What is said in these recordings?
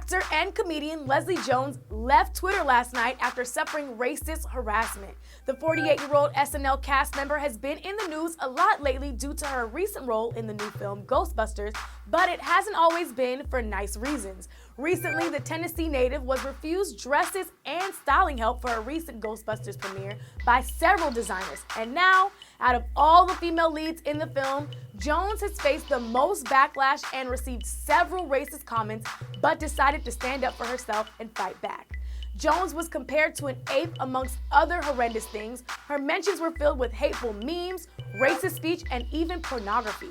Actor and comedian Leslie Jones left Twitter last night after suffering racist harassment. The 48-year-old SNL cast member has been in the news a lot lately due to her recent role in the new film Ghostbusters, but it hasn't always been for nice reasons. Recently, the Tennessee native was refused dresses and styling help for a recent Ghostbusters premiere by several designers. And now, out of all the female leads in the film, Jones has faced the most backlash and received several racist comments, but decided to stand up for herself and fight back. Jones was compared to an ape amongst other horrendous things. Her mentions were filled with hateful memes, racist speech, and even pornography.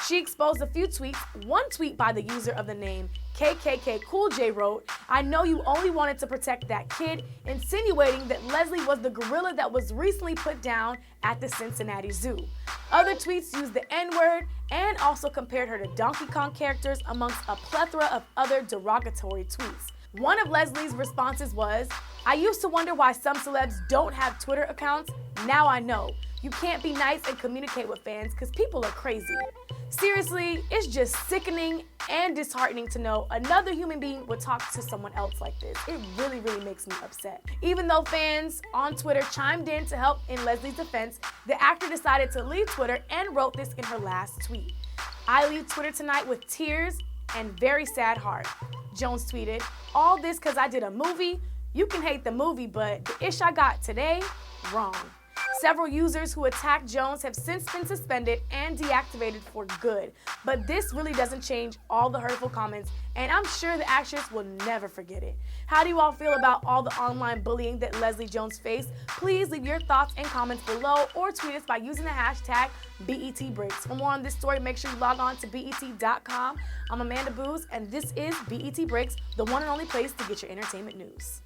She exposed a few tweets. One tweet by the user of the name KKK Cool J wrote, "I know you only wanted to protect that kid," insinuating that Leslie was the gorilla that was recently put down at the Cincinnati Zoo. Other tweets used the N-word and also compared her to Donkey Kong characters amongst a plethora of other derogatory tweets. One of Leslie's responses was, "I used to wonder why some celebs don't have Twitter accounts. Now I know. You can't be nice and communicate with fans because people are crazy." Seriously, it's just sickening and disheartening to know another human being would talk to someone else like this. It really, really makes me upset. Even though fans on Twitter chimed in to help in Leslie's defense, the actor decided to leave Twitter and wrote this in her last tweet. "I leave Twitter tonight with tears and very sad heart." Jones tweeted, "All this because I did a movie? You can hate the movie, but the ish I got today, wrong." Several users who attacked Jones have since been suspended and deactivated for good. But this really doesn't change all the hurtful comments, and I'm sure the actress will never forget it. How do you all feel about all the online bullying that Leslie Jones faced? Please leave your thoughts and comments below or tweet us by using the hashtag BETBreaks. For more on this story, make sure you log on to BET.com. I'm Amanda Booz, and this is BET Breaks, the one and only place to get your entertainment news.